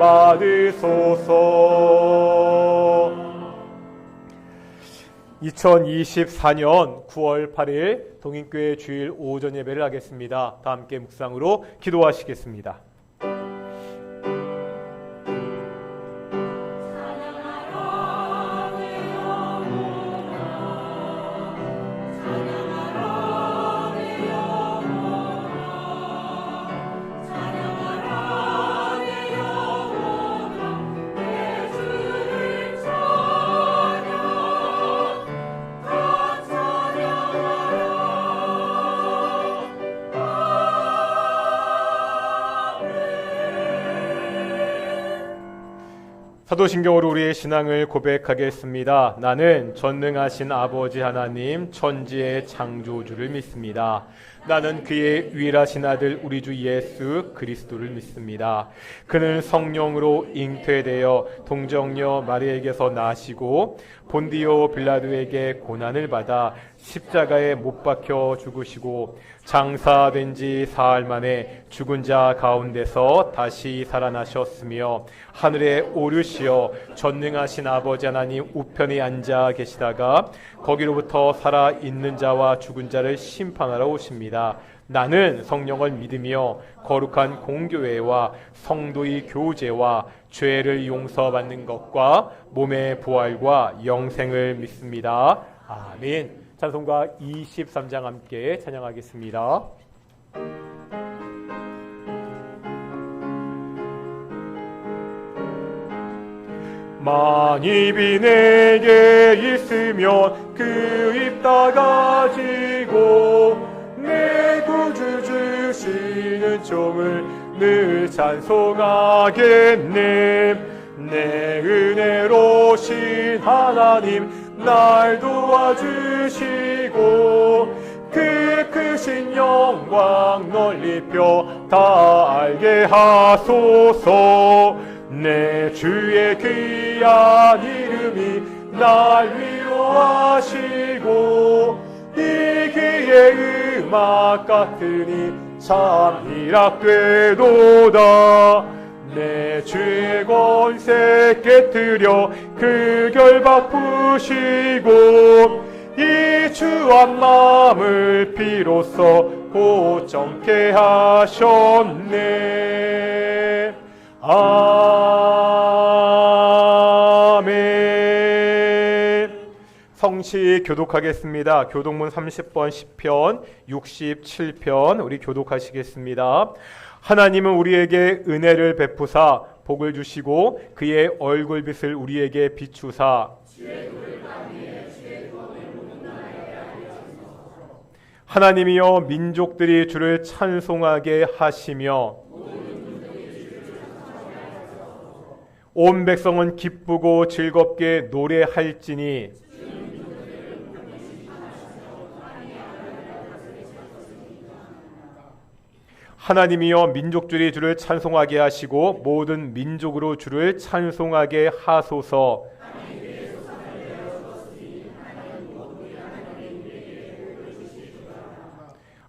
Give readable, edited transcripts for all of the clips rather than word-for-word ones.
받으소서. 2024년 9월 8일 동인교회 주일 오전 예배를 하겠습니다. 다 함께 묵상으로 기도하시겠습니다. 사도신경으로 우리의 신앙을 고백하겠습니다. 나는 전능하신 아버지 하나님 천지의 창조주를 믿습니다. 나는 그의 유일하신 아들 우리 주 예수 그리스도를 믿습니다. 그는 성령으로 잉태되어 동정녀 마리에게서 나시고 본디오 빌라도에게 고난을 받아 십자가에 못 박혀 죽으시고 장사된 지 사흘 만에 죽은 자 가운데서 다시 살아나셨으며 하늘에 오르시어 전능하신 아버지 하나님 우편에 앉아 계시다가 거기로부터 살아있는 자와 죽은 자를 심판하러 오십니다. 나는 성령을 믿으며 거룩한 공교회와 성도의 교제와 죄를 용서받는 것과 몸의 부활과 영생을 믿습니다. 아멘. 찬송가 23장 함께 찬양하겠습니다. 만입이 내게 있으면 그 입 닫아지고 내 구주 주시는 종을 늘 찬송하겠네. 내 은혜로신 하나님 날 도와주시고 그 크신 영광 널리 펴 다 알게 하소서. 내 주의 귀한 이름이 날 위로하시고 이 귀의 음악 같으니 참 희락되도다. 내 주의 권세 깨뜨려 그 결박 푸시고 이 주한 마음을 비로소 고정케 하셨네. 아멘. 성시 교독하겠습니다. 교독문 30번 10편 67편 우리 교독하시겠습니다. 하나님은 우리에게 은혜를 베푸사 복을 주시고 그의 얼굴빛을 우리에게 비추사 하나님이여 민족들이 주를 찬송하게 하시며 온 백성은 기쁘고 즐겁게 노래할지니 하나님이여 민족들이 주를 찬송하게 하시고 모든 민족으로 주를 찬송하게 하소서.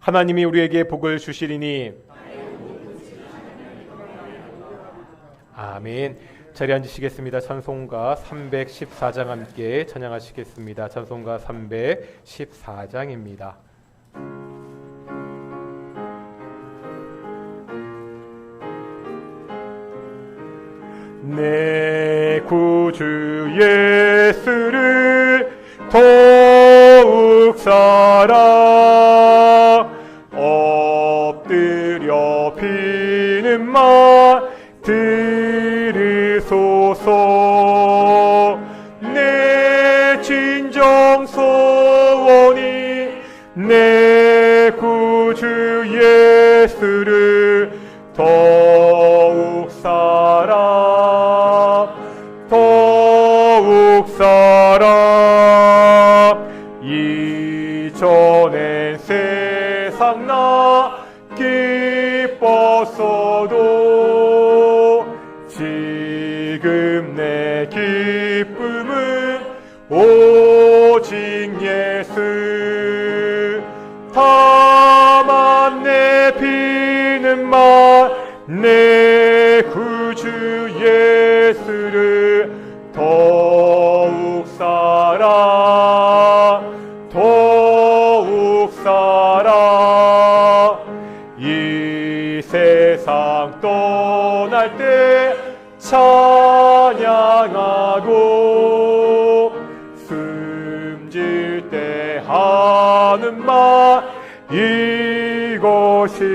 하나님이 우리에게 복을 주시리니 아멘. 자리에 앉으시겠습니다. 찬송가 314장 함께 찬양하시겠습니다. 찬송가 314장입니다. 내 구주 예수를 더욱 사랑 엎드려 비는 말 들으소서. 내 진정 소원이 내 구주 예수를 더욱 사랑 이전엔 세상 나 기뻤어도 지금 내 기쁨은 오직 예수. 다만 내 비는 말 내 구주 세상 떠날 때 찬양하고 숨질 때 하는 말 이것일세.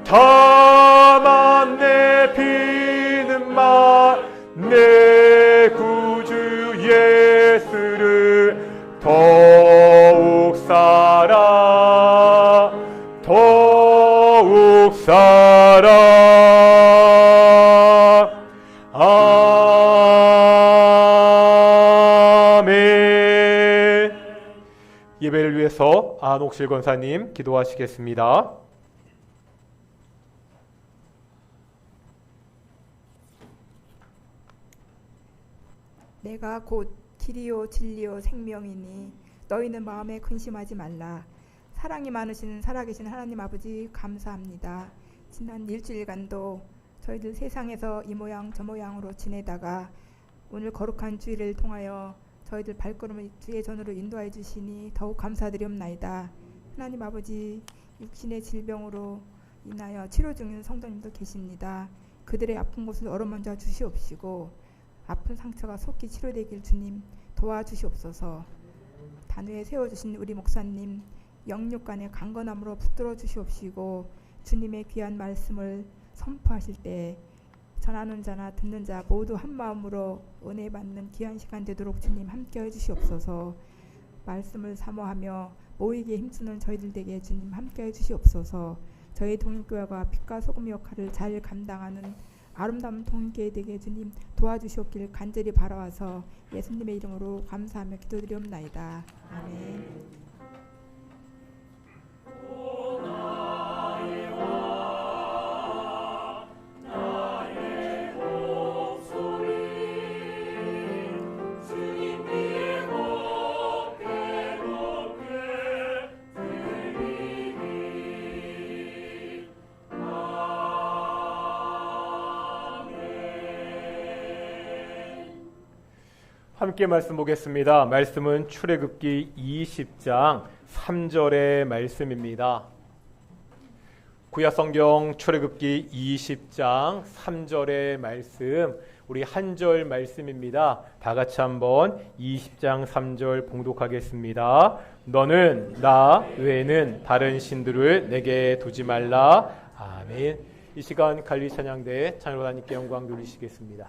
다만 내 피는 말 내 구주 예수를 더욱 사랑 더욱 사랑. 아멘. 예배를 위해서 안옥실 권사님 기도하시겠습니다. 내가 곧 길이요 진리요 생명이니 너희는 마음에 근심하지 말라. 사랑이 많으신 살아계신 하나님 아버지 감사합니다. 지난 일주일간도 저희들 세상에서 이 모양 저 모양으로 지내다가 오늘 거룩한 주일을 통하여 저희들 발걸음을 주의 전으로 인도하여 주시니 더욱 감사드리옵나이다. 하나님 아버지, 육신의 질병으로 인하여 치료 중인 성도님도 계십니다. 그들의 아픈 곳을 어루만져 주시옵시고 아픈 상처가 속히 치료되길 주님 도와주시옵소서. 단위에 세워주신 우리 목사님 영육간의 강건함으로 붙들어 주시옵시고 주님의 귀한 말씀을 선포하실 때 전하는 자나 듣는 자 모두 한 마음으로 은혜 받는 귀한 시간 되도록 주님 함께해 주시옵소서. 말씀을 사모하며 모이기에 힘쓰는 저희들에게 주님 함께해 주시옵소서. 저희 동일교회가 빛과 소금 역할을 잘 감당하는 아름다운 동일교회 되게 주님 도와주시옵길 간절히 바라와서 예수님의 이름으로 감사하며 기도드리옵나이다. 아멘. 함께 말씀 보겠습니다. 말씀은 출애굽기 20장 3절의 말씀입니다. 구약성경 출애굽기 20장 3절의 말씀, 우리 한 절 말씀입니다. 다 같이 한번 20장 3절 봉독하겠습니다. 너는 나 외에는 다른 신들을 내게 두지 말라. 아멘. 이 시간 갈리 찬양대 찬양으로 하나님께 영광 돌리시겠습니다.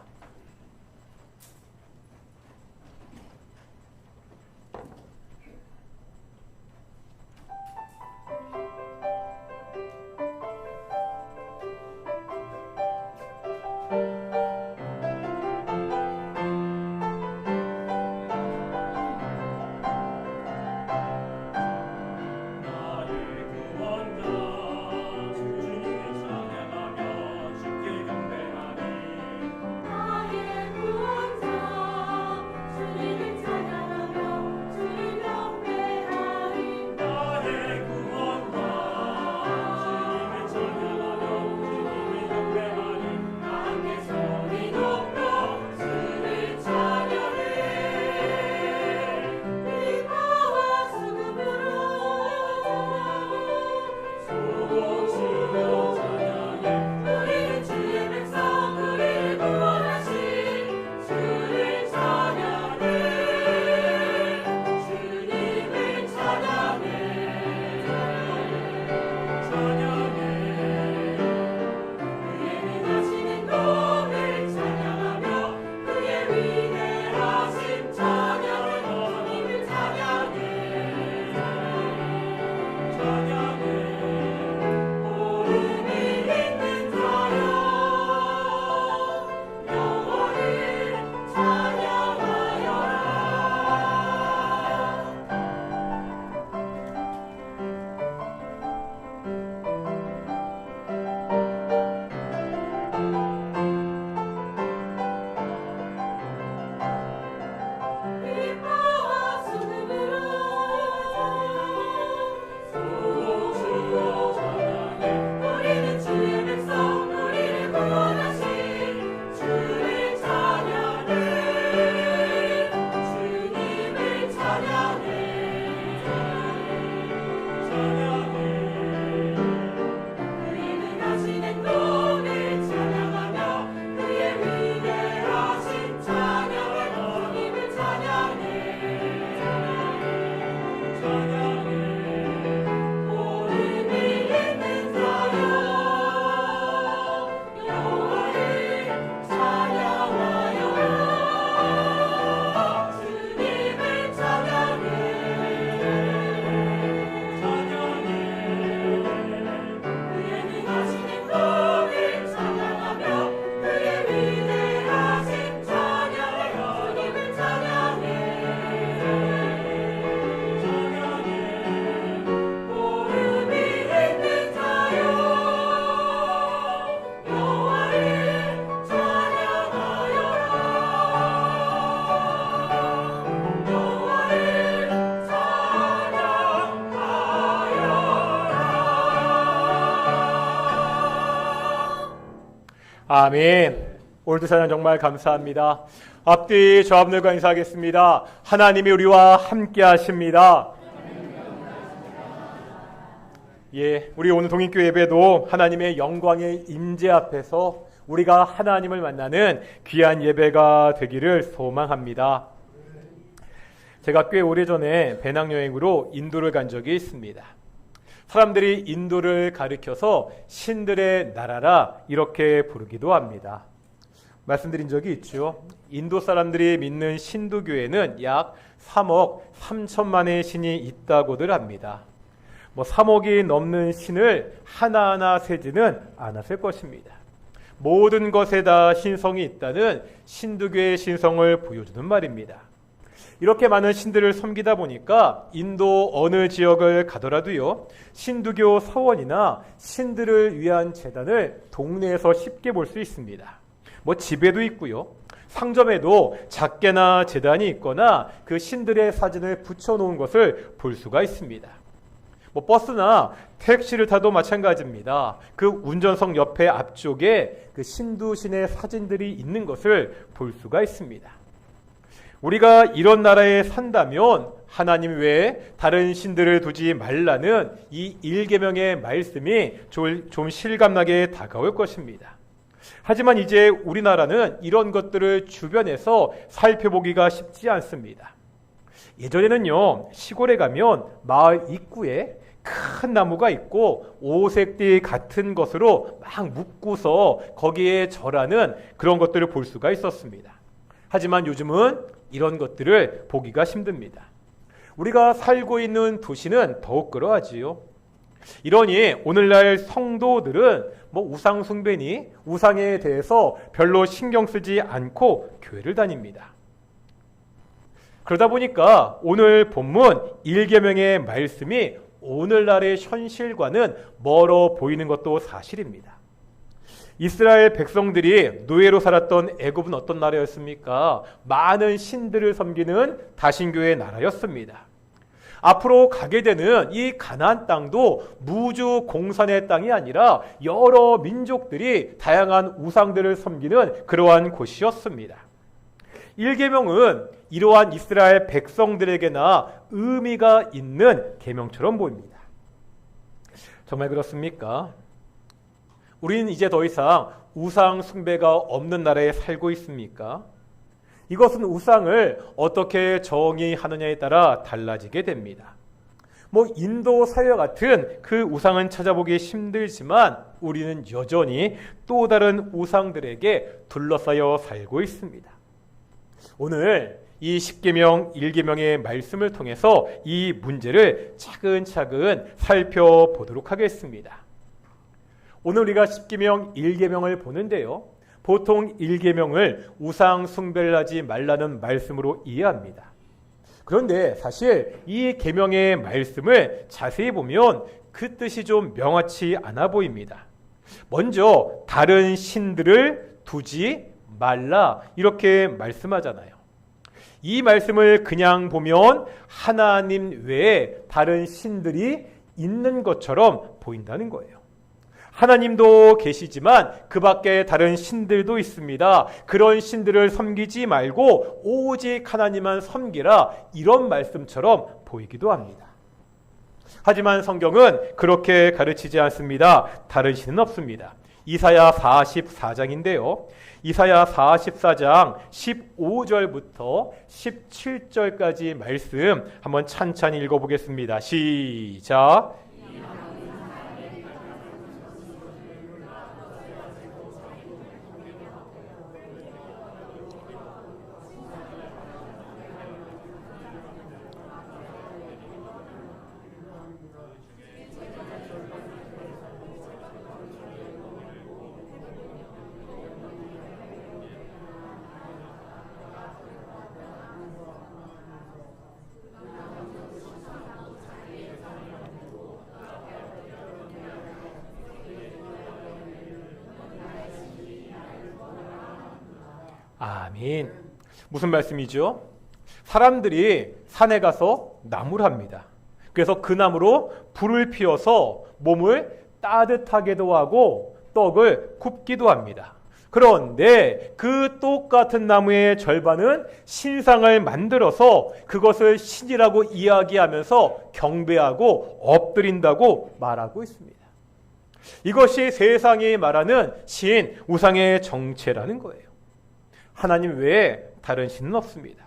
주님을 찬양하며 주께 경배하니 아멘. 오늘도 찬양 정말 감사합니다. 앞뒤 저합들과 인사하겠습니다. 하나님이 우리와 함께 하십니다. 예, 우리 오늘 동인교회 예배도 하나님의 영광의 임재 앞에서 우리가 하나님을 만나는 귀한 예배가 되기를 소망합니다. 제가 꽤 오래전에 배낭여행으로 인도를 간 적이 있습니다. 사람들이 인도를 가리켜서 신들의 나라라 이렇게 부르기도 합니다. 말씀드린 적이 있죠. 인도 사람들이 믿는 신두교에는 약 3억 3천만의 신이 있다고들 합니다. 3억이 넘는 신을 하나하나 세지는 않았을 것입니다. 모든 것에 다 신성이 있다는 신두교의 신성을 보여주는 말입니다. 이렇게 많은 신들을 섬기다 보니까 인도 어느 지역을 가더라도요, 신두교 서원이나 신들을 위한 제단을 동네에서 쉽게 볼 수 있습니다. 집에도 있고요, 상점에도 작게나 제단이 있거나 그 신들의 사진을 붙여놓은 것을 볼 수가 있습니다. 버스나 택시를 타도 마찬가지입니다. 그 운전석 옆에 앞쪽에 그 신두신의 사진들이 있는 것을 볼 수가 있습니다. 우리가 이런 나라에 산다면 하나님 외에 다른 신들을 두지 말라는 이 1계명의 말씀이 좀 실감나게 다가올 것입니다. 하지만 이제 우리나라는 이런 것들을 주변에서 살펴보기가 쉽지 않습니다. 예전에는요, 시골에 가면 마을 입구에 큰 나무가 있고 오색띠 같은 것으로 막 묶고서 거기에 절하는 그런 것들을 볼 수가 있었습니다. 하지만 요즘은 이런 것들을 보기가 힘듭니다. 우리가 살고 있는 도시는 더욱 그러하지요. 이러니 오늘날 성도들은 우상 숭배니 우상에 대해서 별로 신경 쓰지 않고 교회를 다닙니다. 그러다 보니까 오늘 본문 1계명의 말씀이 오늘날의 현실과는 멀어 보이는 것도 사실입니다. 이스라엘 백성들이 노예로 살았던 애굽은 어떤 나라였습니까? 많은 신들을 섬기는 다신교의 나라였습니다. 앞으로 가게 되는 이 가나안 땅도 무주 공산의 땅이 아니라 여러 민족들이 다양한 우상들을 섬기는 그러한 곳이었습니다. 1계명은 이러한 이스라엘 백성들에게나 의미가 있는 계명처럼 보입니다. 정말 그렇습니까? 우리는 이제 더 이상 우상 숭배가 없는 나라에 살고 있습니까? 이것은 우상을 어떻게 정의하느냐에 따라 달라지게 됩니다. 인도 사회와 같은 그 우상은 찾아보기 힘들지만 우리는 여전히 또 다른 우상들에게 둘러싸여 살고 있습니다. 오늘 이 10계명, 1계명의 말씀을 통해서 이 문제를 차근차근 살펴보도록 하겠습니다. 오늘 우리가 10계명, 1계명을 보는데요, 보통 1계명을 우상 숭배를 하지 말라는 말씀으로 이해합니다. 그런데 사실 이 계명의 말씀을 자세히 보면 그 뜻이 좀 명확치 않아 보입니다. 먼저 다른 신들을 두지 말라 이렇게 말씀하잖아요. 이 말씀을 그냥 보면 하나님 외에 다른 신들이 있는 것처럼 보인다는 거예요. 하나님도 계시지만 그 밖에 다른 신들도 있습니다. 그런 신들을 섬기지 말고 오직 하나님만 섬기라, 이런 말씀처럼 보이기도 합니다. 하지만 성경은 그렇게 가르치지 않습니다. 다른 신은 없습니다. 이사야 44장인데요. 이사야 44장 15절부터 17절까지 말씀 한번 찬찬히 읽어보겠습니다. 시작. 아멘. 무슨 말씀이죠? 사람들이 산에 가서 나무를 합니다. 그래서 그 나무로 불을 피워서 몸을 따뜻하게도 하고 떡을 굽기도 합니다. 그런데 그 똑같은 나무의 절반은 신상을 만들어서 그것을 신이라고 이야기하면서 경배하고 엎드린다고 말하고 있습니다. 이것이 세상이 말하는 신, 우상의 정체라는 거예요. 하나님 외에 다른 신은 없습니다.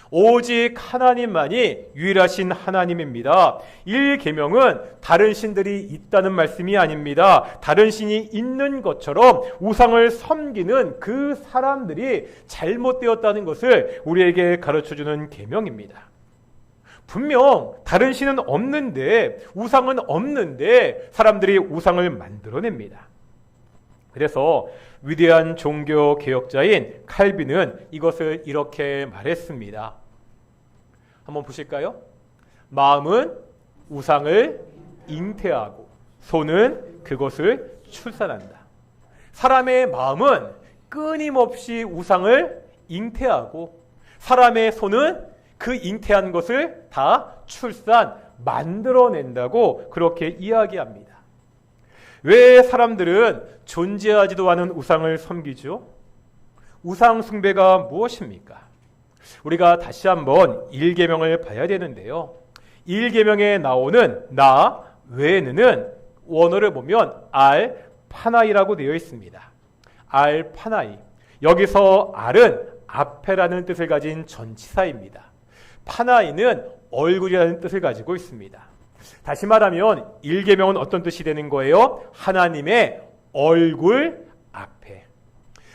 오직 하나님만이 유일하신 하나님입니다. 1계명은 다른 신들이 있다는 말씀이 아닙니다. 다른 신이 있는 것처럼 우상을 섬기는 그 사람들이 잘못되었다는 것을 우리에게 가르쳐주는 계명입니다. 분명 다른 신은 없는데, 우상은 없는데 사람들이 우상을 만들어냅니다. 그래서 위대한 종교 개혁자인 칼빈은 이것을 이렇게 말했습니다. 한번 보실까요? 마음은 우상을 잉태하고 손은 그것을 출산한다. 사람의 마음은 끊임없이 우상을 잉태하고 사람의 손은 그 잉태한 것을 다 만들어낸다고 그렇게 이야기합니다. 왜 사람들은 존재하지도 않은 우상을 섬기죠? 우상 숭배가 무엇입니까? 우리가 다시 한번 1계명을 봐야 되는데요. 1계명에 나오는 나 외에는 원어를 보면 알파나이라고 되어 있습니다. 알파나이. 여기서 알은 앞에라는 뜻을 가진 전치사입니다. 파나이는 얼굴이라는 뜻을 가지고 있습니다. 다시 말하면 1계명은 어떤 뜻이 되는 거예요? 하나님의 얼굴 앞에.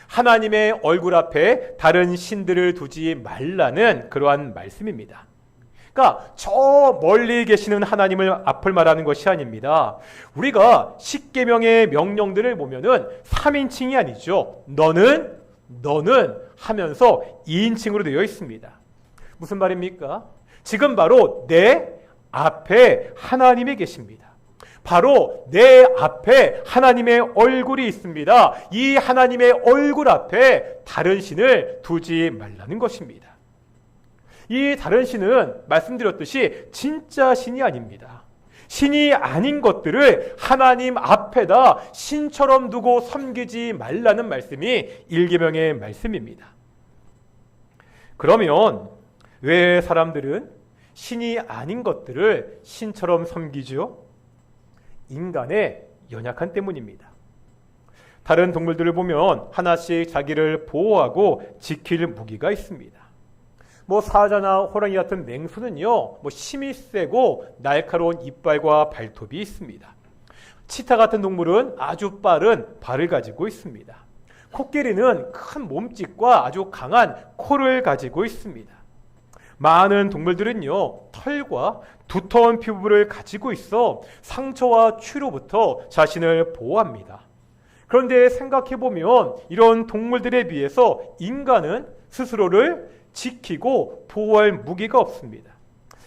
하나님의 얼굴 앞에 다른 신들을 두지 말라는 그러한 말씀입니다. 그러니까 저 멀리 계시는 하나님을 앞을 말하는 것이 아닙니다. 우리가 10계명의 명령들을 보면은 3인칭이 아니죠. 너는 하면서 2인칭으로 되어 있습니다. 무슨 말입니까? 지금 바로 내 앞에 하나님이 계십니다. 바로 내 앞에 하나님의 얼굴이 있습니다. 이 하나님의 얼굴 앞에 다른 신을 두지 말라는 것입니다. 이 다른 신은 말씀드렸듯이 진짜 신이 아닙니다. 신이 아닌 것들을 하나님 앞에다 신처럼 두고 섬기지 말라는 말씀이 1계명의 말씀입니다. 그러면 왜 사람들은 신이 아닌 것들을 신처럼 섬기죠? 인간의 연약함 때문입니다. 다른 동물들을 보면 하나씩 자기를 보호하고 지킬 무기가 있습니다. 사자나 호랑이 같은 맹수는요, 힘이 세고 날카로운 이빨과 발톱이 있습니다. 치타 같은 동물은 아주 빠른 발을 가지고 있습니다. 코끼리는 큰 몸집과 아주 강한 코를 가지고 있습니다. 많은 동물들은요, 털과 두터운 피부를 가지고 있어 상처와 추로부터 자신을 보호합니다. 그런데 생각해보면 이런 동물들에 비해서 인간은 스스로를 지키고 보호할 무기가 없습니다.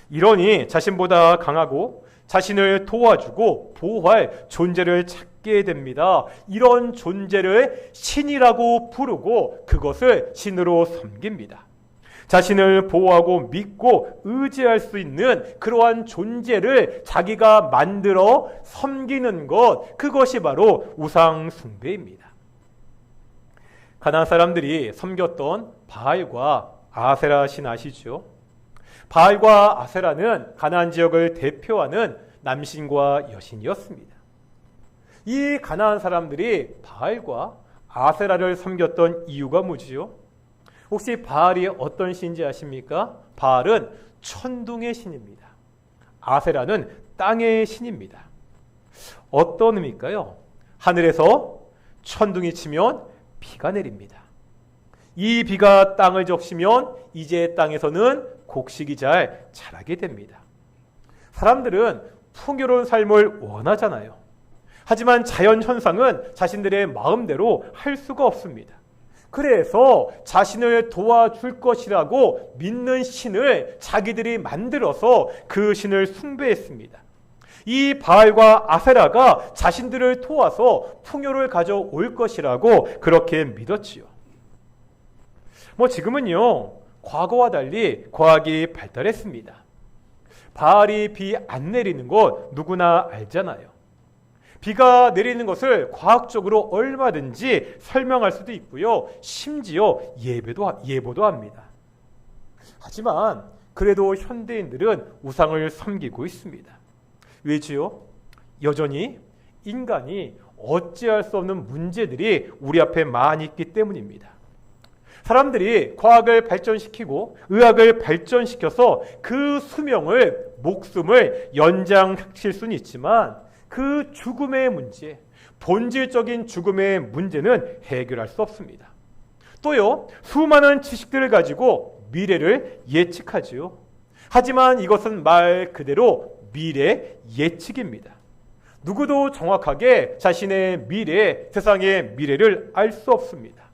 이러니 자신보다 강하고 자신을 도와주고 보호할 존재를 찾게 됩니다. 이런 존재를 신이라고 부르고 그것을 신으로 섬깁니다. 자신을 보호하고 믿고 의지할 수 있는 그러한 존재를 자기가 만들어 섬기는 것, 그것이 바로 우상 숭배입니다. 가나안 사람들이 섬겼던 바알과 아세라 신 아시죠? 바알과 아세라는 가나안 지역을 대표하는 남신과 여신이었습니다. 이 가나안 사람들이 바알과 아세라를 섬겼던 이유가 뭐지요? 혹시 바알이 어떤 신인지 아십니까? 바알은 천둥의 신입니다. 아세라는 땅의 신입니다. 어떤 의미일까요? 하늘에서 천둥이 치면 비가 내립니다. 이 비가 땅을 적시면 이제 땅에서는 곡식이 잘 자라게 됩니다. 사람들은 풍요로운 삶을 원하잖아요. 하지만 자연 현상은 자신들의 마음대로 할 수가 없습니다. 그래서 자신을 도와줄 것이라고 믿는 신을 자기들이 만들어서 그 신을 숭배했습니다. 이 바알과 아세라가 자신들을 도와서 풍요를 가져올 것이라고 그렇게 믿었지요. 지금은요, 과거와 달리 과학이 발달했습니다. 바알이 비 안 내리는 것 누구나 알잖아요. 비가 내리는 것을 과학적으로 얼마든지 설명할 수도 있고요. 심지어 예보도 합니다. 하지만 그래도 현대인들은 우상을 섬기고 있습니다. 왜지요? 여전히 인간이 어찌할 수 없는 문제들이 우리 앞에 많이 있기 때문입니다. 사람들이 과학을 발전시키고 의학을 발전시켜서 그 목숨을 연장시킬 수는 있지만 그 죽음의 문제, 본질적인 죽음의 문제는 해결할 수 없습니다. 또요, 수많은 지식들을 가지고 미래를 예측하지요. 하지만 이것은 말 그대로 미래 예측입니다. 누구도 정확하게 자신의 세상의 미래를 알 수 없습니다.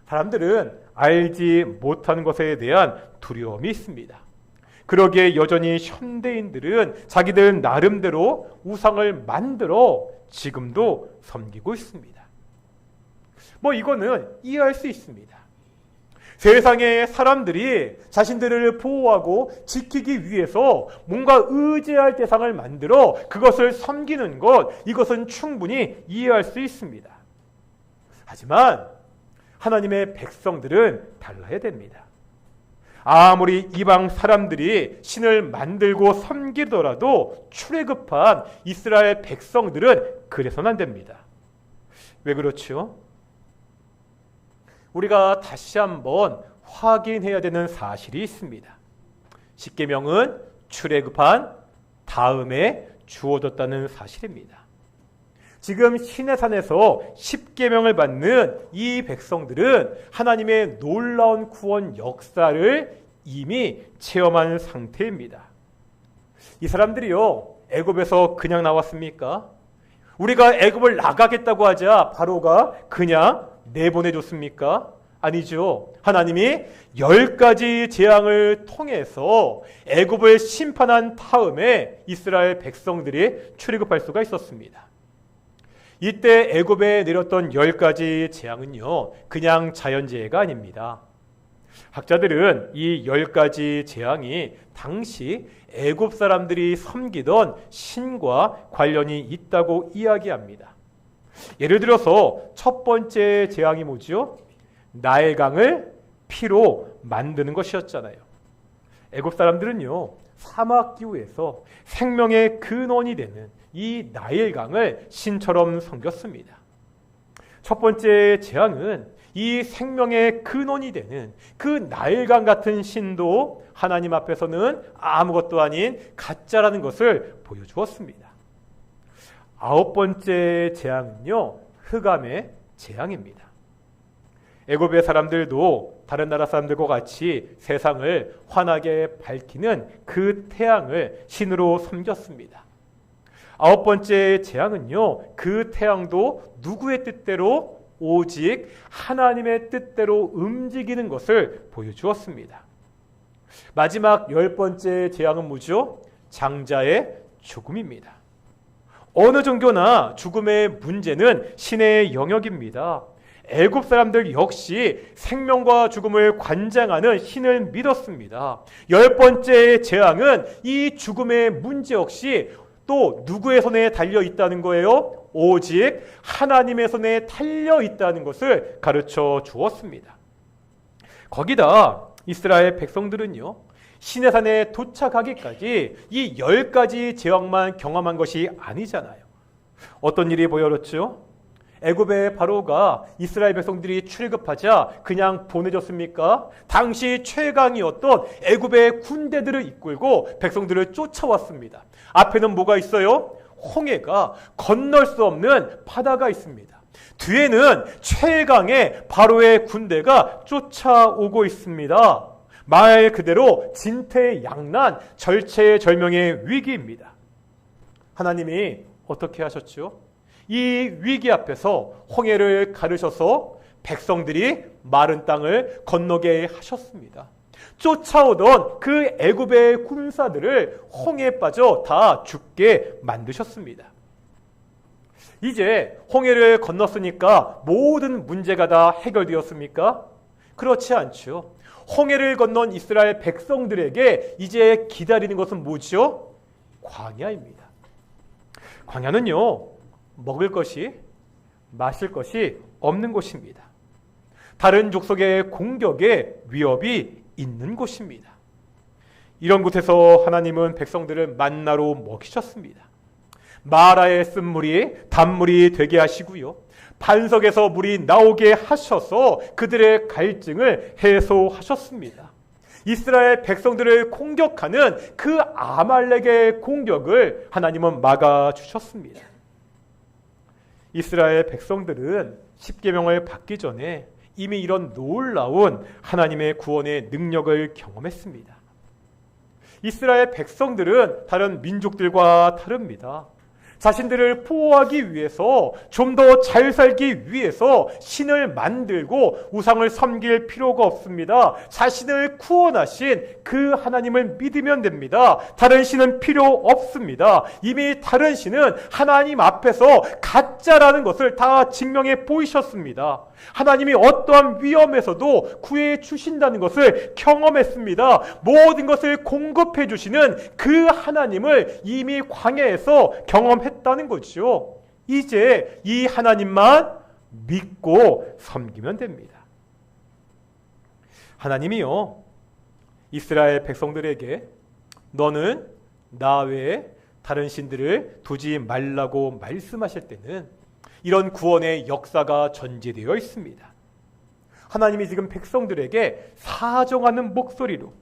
사람들은 알지 못하는 것에 대한 두려움이 있습니다. 그러기에 여전히 현대인들은 자기들 나름대로 우상을 만들어 지금도 섬기고 있습니다. 이거는 이해할 수 있습니다. 세상의 사람들이 자신들을 보호하고 지키기 위해서 뭔가 의지할 대상을 만들어 그것을 섬기는 것, 이것은 충분히 이해할 수 있습니다. 하지만 하나님의 백성들은 달라야 됩니다. 아무리 이방 사람들이 신을 만들고 섬기더라도 출애굽한 이스라엘 백성들은 그래서는 안 됩니다. 왜 그렇죠? 우리가 다시 한번 확인해야 되는 사실이 있습니다. 십계명은 출애굽한 다음에 주어졌다는 사실입니다. 지금 시내산에서 십계명을 받는 이 백성들은 하나님의 놀라운 구원 역사를 이미 체험한 상태입니다. 이 사람들이요, 애굽에서 그냥 나왔습니까? 우리가 애굽을 나가겠다고 하자 바로가 그냥 내보내줬습니까? 아니죠. 하나님이 10가지 재앙을 통해서 애굽을 심판한 다음에 이스라엘 백성들이 출애굽할 수가 있었습니다. 이때 애굽에 내렸던 10가지 재앙은요, 그냥 자연재해가 아닙니다. 학자들은 이 10가지 재앙이 당시 애굽 사람들이 섬기던 신과 관련이 있다고 이야기합니다. 예를 들어서 첫 번째 재앙이 뭐죠? 나일강을 피로 만드는 것이었잖아요. 애굽 사람들은요, 사막 기후에서 생명의 근원이 되는 이 나일강을 신처럼 섬겼습니다. 첫 번째 재앙은 이 생명의 근원이 되는 그 나일강 같은 신도 하나님 앞에서는 아무것도 아닌 가짜라는 것을 보여주었습니다. 9번째 재앙은요, 흑암의 재앙입니다. 애굽의 사람들도 다른 나라 사람들과 같이 세상을 환하게 밝히는 그 태양을 신으로 섬겼습니다. 9번째 재앙은요, 그 태양도 누구의 뜻대로, 오직 하나님의 뜻대로 움직이는 것을 보여주었습니다. 마지막 10번째 재앙은 뭐죠? 장자의 죽음입니다. 어느 종교나 죽음의 문제는 신의 영역입니다. 애굽 사람들 역시 생명과 죽음을 관장하는 신을 믿었습니다. 10번째 재앙은 이 죽음의 문제 역시 또 누구의 손에 달려 있다는 거예요? 오직 하나님의 손에 달려 있다는 것을 가르쳐 주었습니다. 거기다 이스라엘 백성들은요, 시내산에 도착하기까지 이 10가지 재앙만 경험한 것이 아니잖아요. 어떤 일이 벌어졌죠? 애굽의 바로가 이스라엘 백성들이 출애굽하자 그냥 보내줬습니까? 당시 최강이었던 애굽의 군대들을 이끌고 백성들을 쫓아왔습니다. 앞에는 뭐가 있어요? 홍해가 건널 수 없는 바다가 있습니다. 뒤에는 최강의 바로의 군대가 쫓아오고 있습니다. 말 그대로 진퇴양난, 절체절명의 위기입니다. 하나님이 어떻게 하셨죠? 이 위기 앞에서 홍해를 가르셔서 백성들이 마른 땅을 건너게 하셨습니다. 쫓아오던 그 애굽의 군사들을 홍해에 빠져 다 죽게 만드셨습니다. 이제 홍해를 건넜으니까 모든 문제가 다 해결되었습니까? 그렇지 않죠. 홍해를 건넌 이스라엘 백성들에게 이제 기다리는 것은 뭐죠? 광야입니다. 광야는요, 먹을 것이, 마실 것이 없는 곳입니다. 다른 족속의 공격에 위협이 있는 곳입니다. 이런 곳에서 하나님은 백성들을 만나로 먹이셨습니다. 마라의 쓴물이 단물이 되게 하시고요, 반석에서 물이 나오게 하셔서 그들의 갈증을 해소하셨습니다. 이스라엘 백성들을 공격하는 그 아말렉의 공격을 하나님은 막아주셨습니다. 이스라엘 백성들은 십계명을 받기 전에 이미 이런 놀라운 하나님의 구원의 능력을 경험했습니다. 이스라엘 백성들은 다른 민족들과 다릅니다. 자신들을 보호하기 위해서, 좀 더 잘 살기 위해서 신을 만들고 우상을 섬길 필요가 없습니다. 자신을 구원하신 그 하나님을 믿으면 됩니다. 다른 신은 필요 없습니다. 이미 다른 신은 하나님 앞에서 가짜라는 것을 다 증명해 보이셨습니다. 하나님이 어떠한 위험에서도 구해 주신다는 것을 경험했습니다. 모든 것을 공급해 주시는 그 하나님을 이미 광야에서 경험했다는 거죠. 이제 이 하나님만 믿고 섬기면 됩니다. 하나님이요, 이스라엘 백성들에게 너는 나 외에 다른 신들을 두지 말라고 말씀하실 때는 이런 구원의 역사가 전제되어 있습니다. 하나님이 지금 백성들에게 사정하는 목소리로,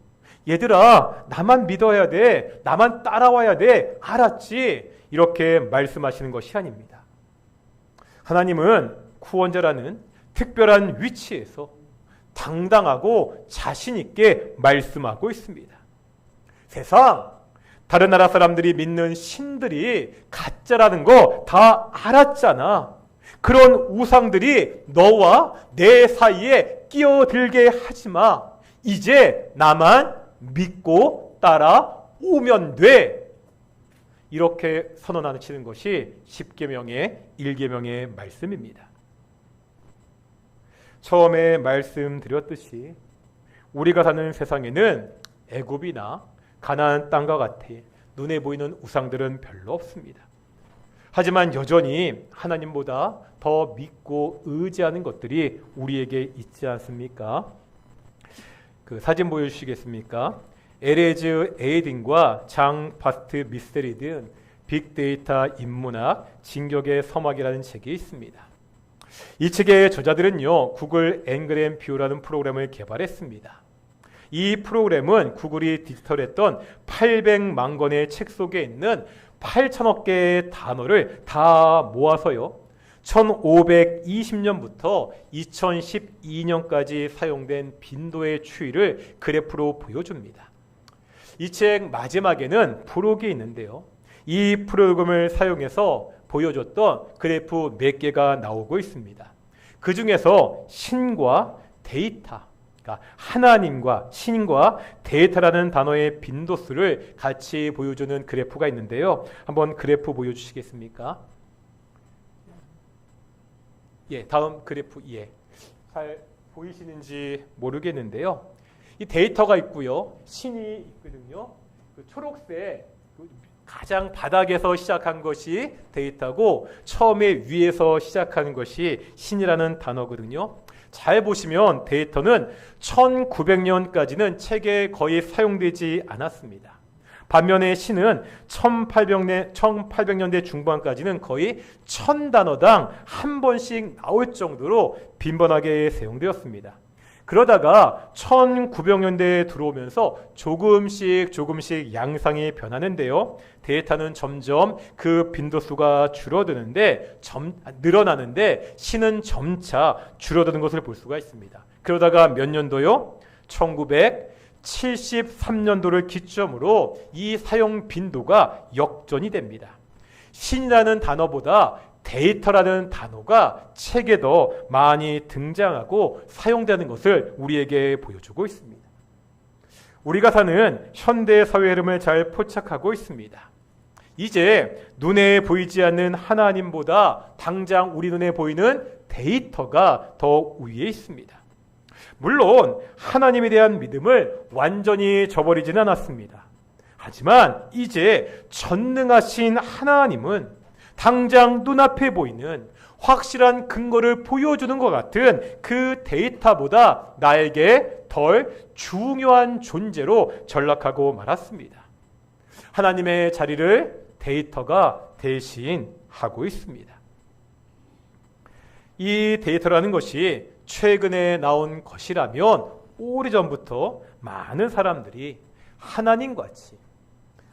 얘들아, 나만 믿어야 돼, 나만 따라와야 돼, 알았지? 이렇게 말씀하시는 것이 아닙니다. 하나님은 구원자라는 특별한 위치에서 당당하고 자신 있게 말씀하고 있습니다. 세상, 다른 나라 사람들이 믿는 신들이 가짜라는 거 다 알았잖아. 그런 우상들이 너와 내 사이에 끼어들게 하지 마. 이제 나만 믿고 따라오면 돼. 이렇게 선언하시는 것이 십계명의 1계명의 말씀입니다. 처음에 말씀드렸듯이 우리가 사는 세상에는 애굽이나 가나안 땅과 같아 눈에 보이는 우상들은 별로 없습니다. 하지만 여전히 하나님보다 더 믿고 의지하는 것들이 우리에게 있지 않습니까? 그 사진 보여주시겠습니까? 에레즈 에이딘과 장 바스트 미스테리 등 빅데이터 인문학 진격의 서막이라는 책이 있습니다. 이 책의 저자들은요, 구글 앵그램 뷰라는 프로그램을 개발했습니다. 이 프로그램은 구글이 디지털했던 800만 권의 책 속에 있는 8천억 개의 단어를 다 모아서요, 1520년부터 2012년까지 사용된 빈도의 추이를 그래프로 보여줍니다. 이 책 마지막에는 프록이 있는데요, 이 프로그램을 사용해서 보여줬던 그래프 몇 개가 나오고 있습니다. 그 중에서 신과 데이터, 그러니까 하나님과 신과 데이터라는 단어의 빈도수를 같이 보여주는 그래프가 있는데요. 한번 그래프 보여주시겠습니까? 예, 다음 그래프, 예, 잘 보이시는지 모르겠는데요. 이 데이터가 있고요, 신이 있거든요. 그 초록색, 가장 바닥에서 시작한 것이 데이터고 처음에 위에서 시작하는 것이 신이라는 단어거든요. 잘 보시면 데이터는 1900년까지는 책에 거의 사용되지 않았습니다. 반면에 신은 1800년대 중반까지는 거의 1000단어당 한 번씩 나올 정도로 빈번하게 사용되었습니다. 그러다가 1900년대에 들어오면서 조금씩 양상이 변하는데요. 데이터는 점점 그 빈도수가 늘어나는데 신은 점차 줄어드는 것을 볼 수가 있습니다. 그러다가 몇 년도요? 1973년도를 기점으로 이 사용 빈도가 역전이 됩니다. 신이라는 단어보다 데이터라는 단어가 책에 더 많이 등장하고 사용되는 것을 우리에게 보여주고 있습니다. 우리가 사는 현대 사회 흐름을 잘 포착하고 있습니다. 이제 눈에 보이지 않는 하나님보다 당장 우리 눈에 보이는 데이터가 더 위에 있습니다. 물론 하나님에 대한 믿음을 완전히 저버리지는 않았습니다. 하지만 이제 전능하신 하나님은 당장 눈앞에 보이는 확실한 근거를 보여주는 것 같은 그 데이터보다 나에게 덜 중요한 존재로 전락하고 말았습니다. 하나님의 자리를 데이터가 대신하고 있습니다. 이 데이터라는 것이 최근에 나온 것이라면 오래전부터 많은 사람들이 하나님같이,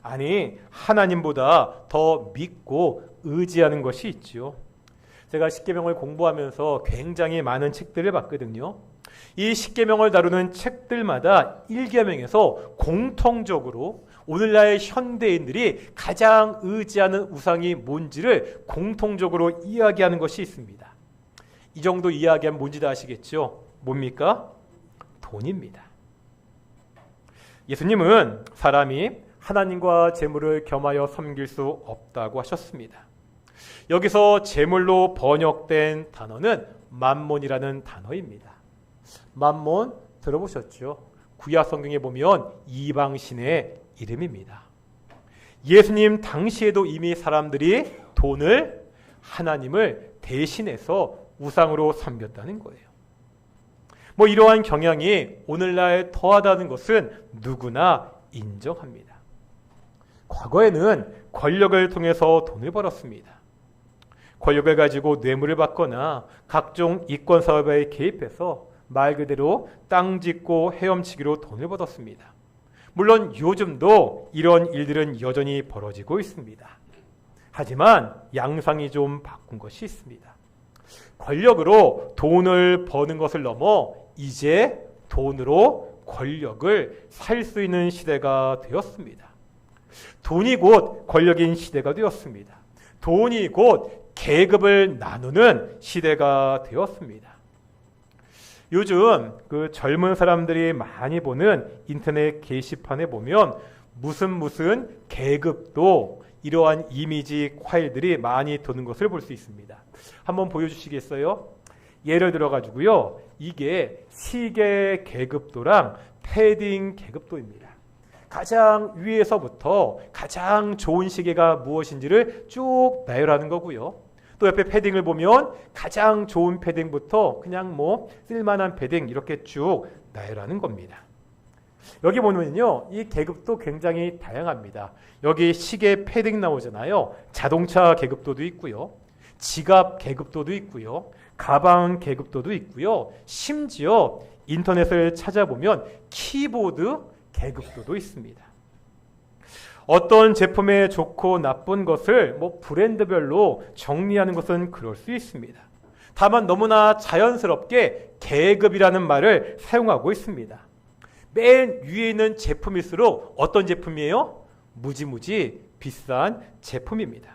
아니 하나님보다 더 믿고 의지하는 것이 있지요. 제가 십계명을 공부하면서 굉장히 많은 책들을 봤거든요. 이 십계명을 다루는 책들마다 1계명에서 공통적으로 오늘날 현대인들이 가장 의지하는 우상이 뭔지를 공통적으로 이야기하는 것이 있습니다. 이 정도 이야기하면 뭔지 다 아시겠죠? 뭡니까? 돈입니다. 예수님은 사람이 하나님과 재물을 겸하여 섬길 수 없다고 하셨습니다. 여기서 재물로 번역된 단어는 맘몬이라는 단어입니다. 맘몬 들어보셨죠? 구약 성경에 보면 이방신의 이름입니다. 예수님 당시에도 이미 사람들이 돈을, 하나님을 대신해서 우상으로 섬겼다는 거예요. 이러한 경향이 오늘날 더하다는 것은 누구나 인정합니다. 과거에는 권력을 통해서 돈을 벌었습니다. 권력을 가지고 뇌물을 받거나 각종 이권 사업에 개입해서 말 그대로 땅 짓고 헤엄치기로 돈을 벌었습니다. 물론 요즘도 이런 일들은 여전히 벌어지고 있습니다. 하지만 양상이 좀 바꾼 것이 있습니다. 권력으로 돈을 버는 것을 넘어 이제 돈으로 권력을 살 수 있는 시대가 되었습니다. 돈이 곧 권력인 시대가 되었습니다. 돈이 곧 계급을 나누는 시대가 되었습니다. 요즘 그 젊은 사람들이 많이 보는 인터넷 게시판에 보면 무슨 계급도 이러한 이미지 파일들이 많이 도는 것을 볼 수 있습니다. 한번 보여주시겠어요? 예를 들어 가지고요, 이게 시계 계급도랑 패딩 계급도입니다. 가장 위에서부터 가장 좋은 시계가 무엇인지를 쭉 나열하는 거고요. 또 옆에 패딩을 보면 가장 좋은 패딩부터 그냥 쓸만한 패딩 이렇게 쭉 나열하는 겁니다. 여기 보면요, 이 계급도 굉장히 다양합니다. 여기 시계 패딩 나오잖아요. 자동차 계급도도 있고요. 지갑 계급도도 있고요. 가방 계급도도 있고요. 심지어 인터넷을 찾아보면 키보드 계급도도 있습니다. 어떤 제품의 좋고 나쁜 것을 브랜드별로 정리하는 것은 그럴 수 있습니다. 다만 너무나 자연스럽게 계급이라는 말을 사용하고 있습니다. 맨 위에 있는 제품일수록 어떤 제품이에요? 무지무지 비싼 제품입니다.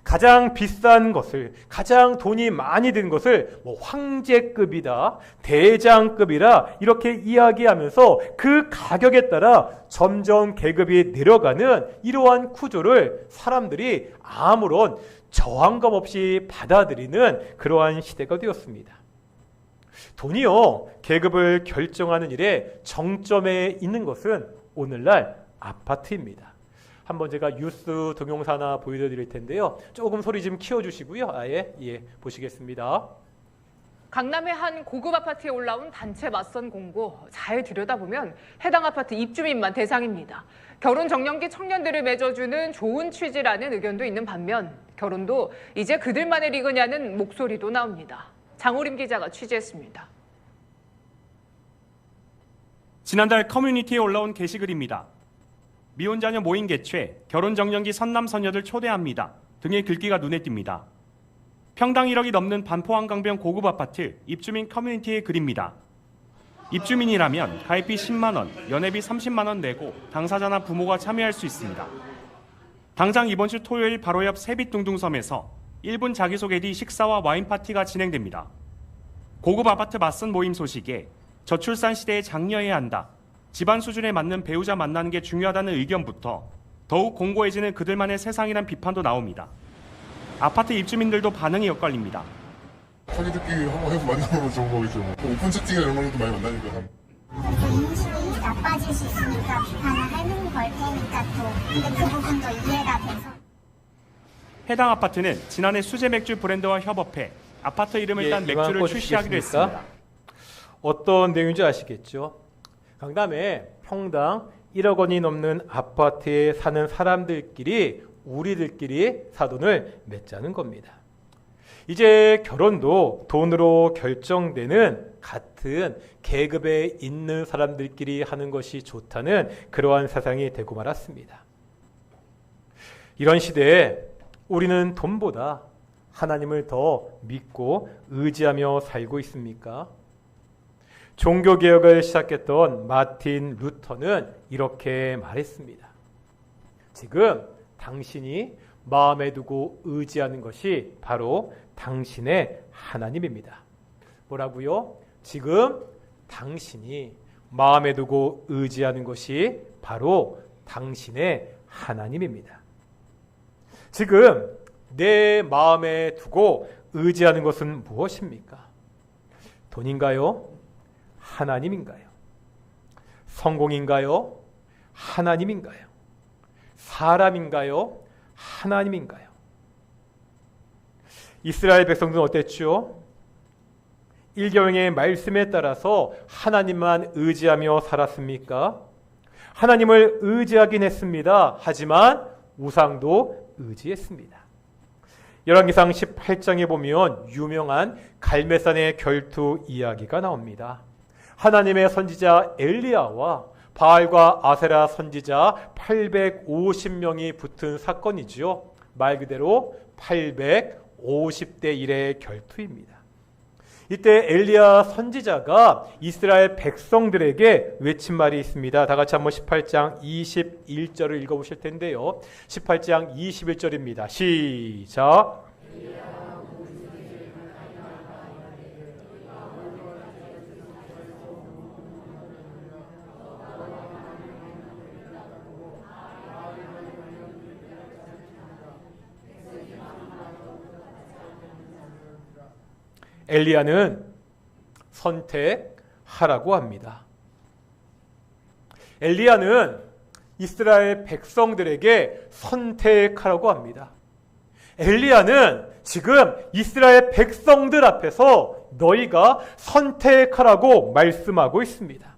가장 비싼 것을, 가장 돈이 많이 든 것을 황제급이다, 대장급이라 이렇게 이야기하면서 그 가격에 따라 점점 계급이 내려가는 이러한 구조를 사람들이 아무런 저항감 없이 받아들이는 그러한 시대가 되었습니다. 돈이요, 계급을 결정하는 일에 정점에 있는 것은 오늘날 아파트입니다. 한번 제가 뉴스 동영상 하나 보여드릴 텐데요. 조금 소리 좀 키워주시고요. 보시겠습니다. 강남의 한 고급 아파트에 올라온 단체 맞선 공고, 잘 들여다보면 해당 아파트 입주민만 대상입니다. 결혼 정년기 청년들을 맺어주는 좋은 취지라는 의견도 있는 반면 결혼도 이제 그들만의 리그냐는 목소리도 나옵니다. 장호림 기자가 취재했습니다. 지난달 커뮤니티에 올라온 게시글입니다. 미혼자녀 모임 개최, 결혼 정년기 선남 선녀들 초대합니다 등의 글귀가 눈에 띕니다. 평당 1억이 넘는 반포 한강변 고급 아파트 입주민 커뮤니티의 글입니다. 입주민이라면 가입비 10만 원, 연회비 30만 원 내고 당사자나 부모가 참여할 수 있습니다. 당장 이번 주 토요일 바로 옆 세빛둥둥섬에서 1분 자기소개 뒤 식사와 와인 파티가 진행됩니다. 고급 아파트 맞선 모임 소식에 저출산 시대에 장려해야 한다, 집안 수준에 맞는 배우자 만나는 게 중요하다는 의견부터 더욱 공고해지는 그들만의 세상이란 비판도 나옵니다. 아파트 입주민들도 반응이 엇갈립니다. 자기들끼리 한번 해서 만나보면 좋은 거겠죠. 오픈 채팅이나 이런 걸로도 많이 만나니까. 인식이 나빠질 수 있으니까 비판을 하는 걸 테니까 또 근데 그 부분도 이해가 돼서. 해당 아파트는 지난해 수제 맥주 브랜드와 협업해 아파트 이름을 딴 이만 맥주를 출시하기로 꺼주시겠습니까? 했습니다. 어떤 내용인지 아시겠죠? 강남에 평당 1억 원이 넘는 아파트에 사는 사람들끼리 우리들끼리 사돈을 맺자는 겁니다. 이제 결혼도 돈으로 결정되는 같은 계급에 있는 사람들끼리 하는 것이 좋다는 그러한 세상이 되고 말았습니다. 이런 시대에 우리는 돈보다 하나님을 더 믿고 의지하며 살고 있습니까? 종교개혁을 시작했던 마틴 루터는 이렇게 말했습니다. 지금 당신이 마음에 두고 의지하는 것이 바로 당신의 하나님입니다. 뭐라고요? 지금 당신이 마음에 두고 의지하는 것이 바로 당신의 하나님입니다. 지금 내 마음에 두고 의지하는 것은 무엇입니까? 돈인가요? 하나님인가요? 성공인가요? 하나님인가요? 사람인가요? 하나님인가요? 이스라엘 백성들은 어땠죠? 일경의 말씀에 따라서 하나님만 의지하며 살았습니까? 하나님을 의지하긴 했습니다. 하지만 우상도 의지했습니다. 열왕기상 18장에 보면 유명한 갈매산의 결투 이야기가 나옵니다. 하나님의 선지자 엘리야와 바알과 아세라 선지자 850명이 붙은 사건이지요. 말 그대로 850대 1의 결투입니다. 이때 엘리야 선지자가 이스라엘 백성들에게 외친 말이 있습니다. 다 같이 한번 18장 21절을 읽어보실 텐데요. 18장 21절입니다. 시작. 엘리야는 선택하라고 합니다. 엘리야는 이스라엘 백성들에게 선택하라고 합니다. 엘리야는 지금 이스라엘 백성들 앞에서 너희가 선택하라고 말씀하고 있습니다.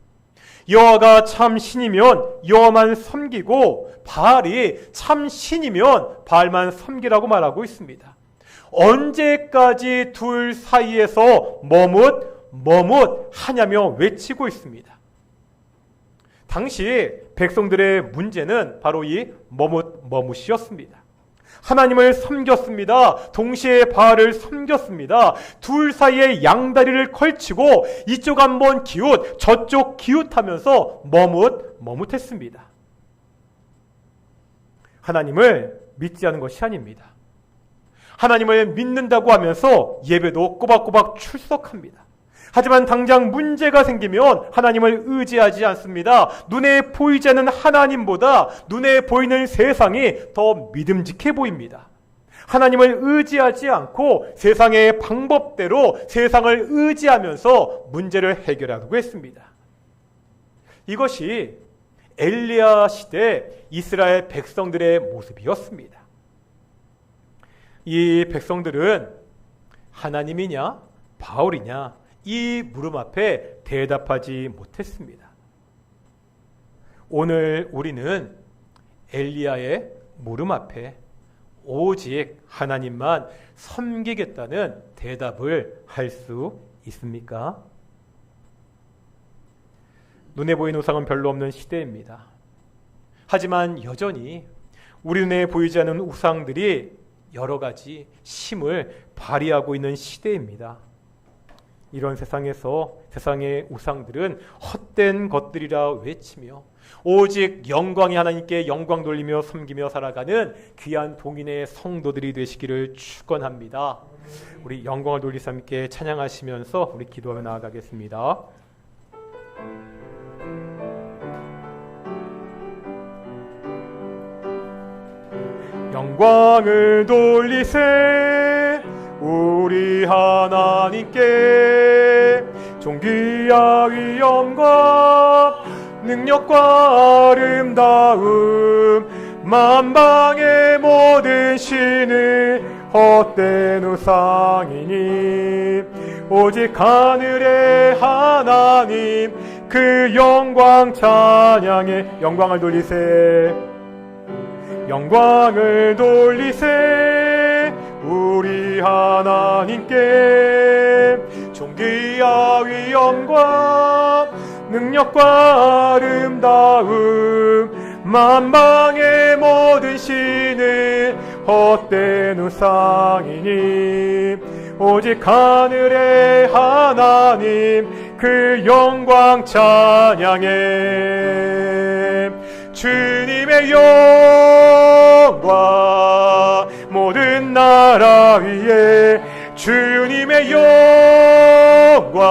여호와가 참 신이면 여호와만 섬기고 바알이 참 신이면 바알만 섬기라고 말하고 있습니다. 언제까지 둘 사이에서 머뭇 하냐며 외치고 있습니다. 당시 백성들의 문제는 바로 이 머뭇이었습니다. 하나님을 섬겼습니다. 동시에 바알을 섬겼습니다. 둘 사이에 양다리를 걸치고 이쪽 한번 기웃 저쪽 기웃하면서 머뭇했습니다. 하나님을 믿지 않은 것이 아닙니다. 하나님을 믿는다고 하면서 예배도 꼬박꼬박 출석합니다. 하지만 당장 문제가 생기면 하나님을 의지하지 않습니다. 눈에 보이지 않는 하나님보다 눈에 보이는 세상이 더 믿음직해 보입니다. 하나님을 의지하지 않고 세상의 방법대로 세상을 의지하면서 문제를 해결하려고 했습니다. 이것이 엘리야 시대 이스라엘 백성들의 모습이었습니다. 이 백성들은 하나님이냐 바울이냐 이 물음 앞에 대답하지 못했습니다. 오늘 우리는 엘리야의 물음 앞에 오직 하나님만 섬기겠다는 대답을 할 수 있습니까? 눈에 보이는 우상은 별로 없는 시대입니다. 하지만 여전히 우리 눈에 보이지 않는 우상들이 여러 가지 힘을 발휘하고 있는 시대입니다. 이런 세상에서 세상의 우상들은 헛된 것들이라 외치며 오직 영광의 하나님께 영광 돌리며 섬기며 살아가는 귀한 동인의 성도들이 되시기를 축원합니다. 우리 영광을 돌리사 함께 찬양하시면서 우리 기도하며 나아가겠습니다. 영광을 돌리세 우리 하나님께 존귀하위 영광 능력과 아름다움 만방의 모든 신을 헛된 우상이니 오직 하늘의 하나님 그 영광 찬양해. 영광을 돌리세. 영광을 돌리세. 우리 하나님께 존귀와 위엄과 능력과 아름다움 만방의 모든 신을 헛된 우상이니 오직 하늘의 하나님 그 영광 찬양해. 주님의 영광 모든 나라 위에 주님의 영광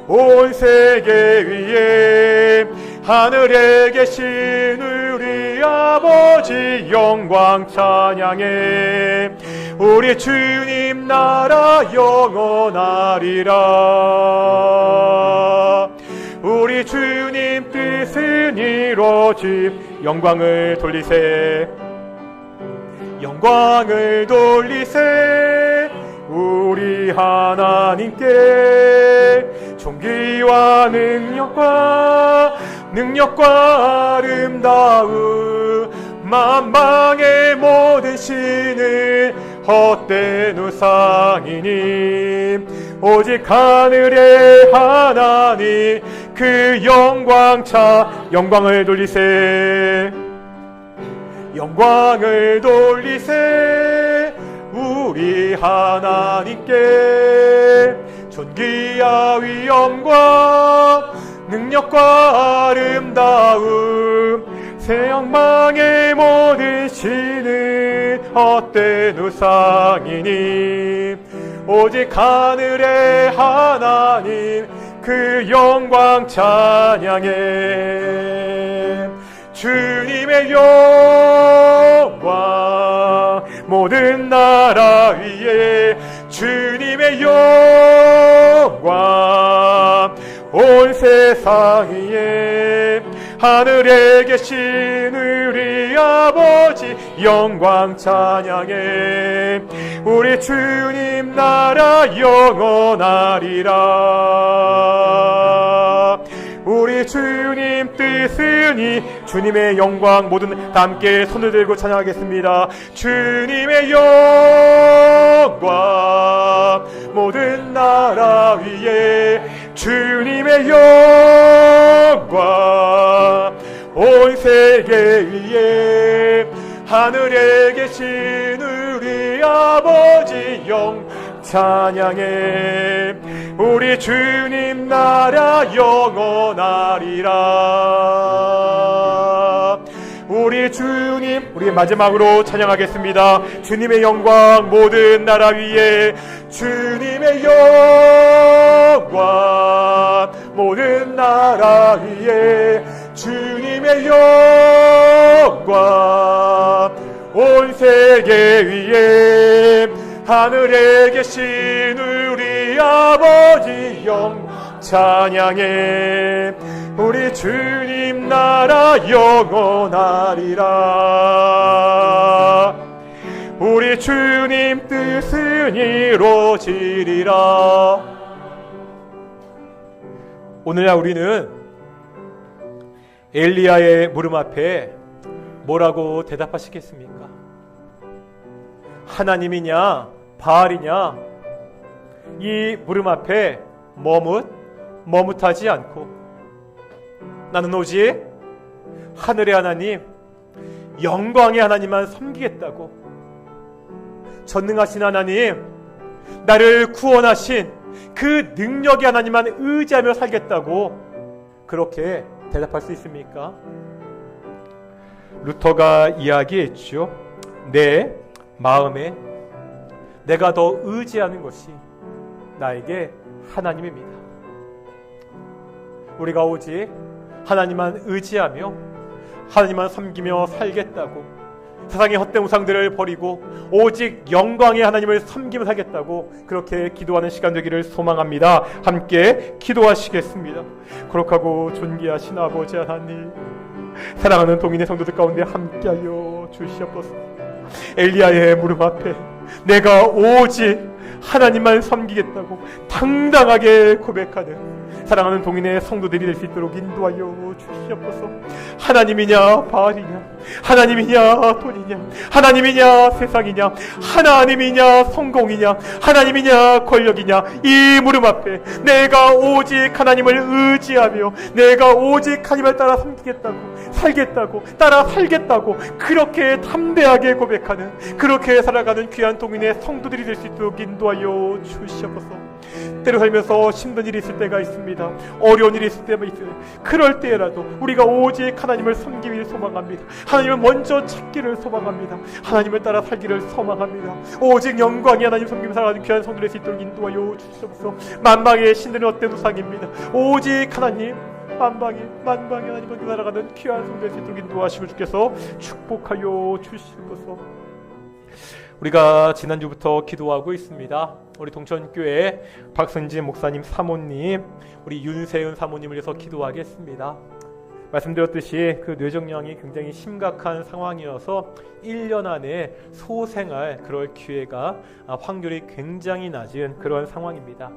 온 세계 위에 하늘에 계신 우리 아버지 영광 찬양해. 우리 주님 나라 영원하리라. 우리 주님 뜻은 이루어짐. 영광을 돌리세. 영광을 돌리세. 우리 하나님께 존귀와 능력과 아름다움 만방의 모든 신을 헛된 우상이니 오직 하늘의 하나님 그 영광을 돌리세. 영광을 돌리세. 우리 하나님께 존귀와 위엄과 능력과 아름다움 새 영광의 모든 신은 헛된 우상이니 오직 하늘의 하나님 그 영광 찬양해. 주님의 영광 모든 나라 위에 주님의 영광 온 세상 위에 하늘에 계신 우리 아버지 영광 찬양해. 우리 주님 나라 영원하리라. 우리 주님 뜻으니 주님의 영광 모든 다 함께 손을 들고 찬양하겠습니다. 주님의 영광 모든 나라 위에 주님의 영광 온 세계 위에 하늘에 계신 우리 아버지 영광 찬양해. 우리 주님 나라 영원하리라. 우리 주님 우리 마지막으로 찬양하겠습니다. 주님의 영광 모든 나라 위에 주님의 영광 모든 나라 위에 주님의 영광 온 세계 위에 하늘에 계신 우리 아버지 영광 찬양해. 우리 주님 나라 영원하리라. 우리 주님 뜻은 이루어지리라. 오늘날 우리는 엘리야의 물음 앞에 뭐라고 대답하시겠습니까? 하나님이냐 바알이냐? 이 물음 앞에 머뭇하지 않고 나는 오직 하늘의 하나님, 영광의 하나님만 섬기겠다고, 전능하신 하나님, 나를 구원하신 그 능력의 하나님만 의지하며 살겠다고 그렇게 대답할 수 있습니까? 루터가 이야기했죠. 내 마음에 내가 더 의지하는 것이 나에게 하나님입니다. 우리가 오직 하나님만 의지하며 하나님만 섬기며 살겠다고, 세상의 헛된 우상들을 버리고 오직 영광의 하나님을 섬기며 살겠다고 그렇게 기도하는 시간 되기를 소망합니다. 함께 기도하시겠습니다. 거룩하고 존귀하신 아버지 하나님, 사랑하는 동인의 성도들 가운데 함께하여 주시옵소서. 엘리야의 무릎 앞에 내가 오직 하나님만 섬기겠다고 당당하게 고백하는 사랑하는 동인의 성도들이 될 수 있도록 인도하여 주시옵소서. 하나님이냐 바알이냐, 하나님이냐 돈이냐, 하나님이냐 세상이냐, 하나님이냐 성공이냐, 하나님이냐 권력이냐, 이 무릎 앞에 내가 오직 하나님을 의지하며 내가 오직 하나님을 따라 섬기겠다고, 살겠다고, 따라 살겠다고 그렇게 담대하게 고백하는, 그렇게 살아가는 귀한 동인의 성도들이 될 수 있도록 인도하여 주시옵소서. 때로 살면서 힘든 일이 있을 때가 있습니다. 어려운 일이 있을 때가 있어요. 그럴 때라도 우리가 오직 하나님을 섬기기를 소망합니다. 하나님을 먼저 찾기를 소망합니다. 하나님을 따라 살기를 소망합니다. 오직 영광이 하나님 섬기며 살아가는 귀한 성도를 될 수 있도록 인도하여 주시옵소서. 만방의 신들은 헛된 우상입니다. 오직 하나님, 만방의 하나님을 살아가는 귀한 성도를 될 수 있도록 인도하시고 주께서 축복하여 주시옵소서. 우리가 지난주부터 기도하고 있습니다. 우리 동천교회 박선진 목사님 사모님, 우리 윤세은 사모님을 위해서 기도하겠습니다. 말씀드렸듯이 그 뇌종양이 굉장히 심각한 상황이어서 1년 안에 소생할 그럴 기회가 확률이 굉장히 낮은 그런 상황입니다.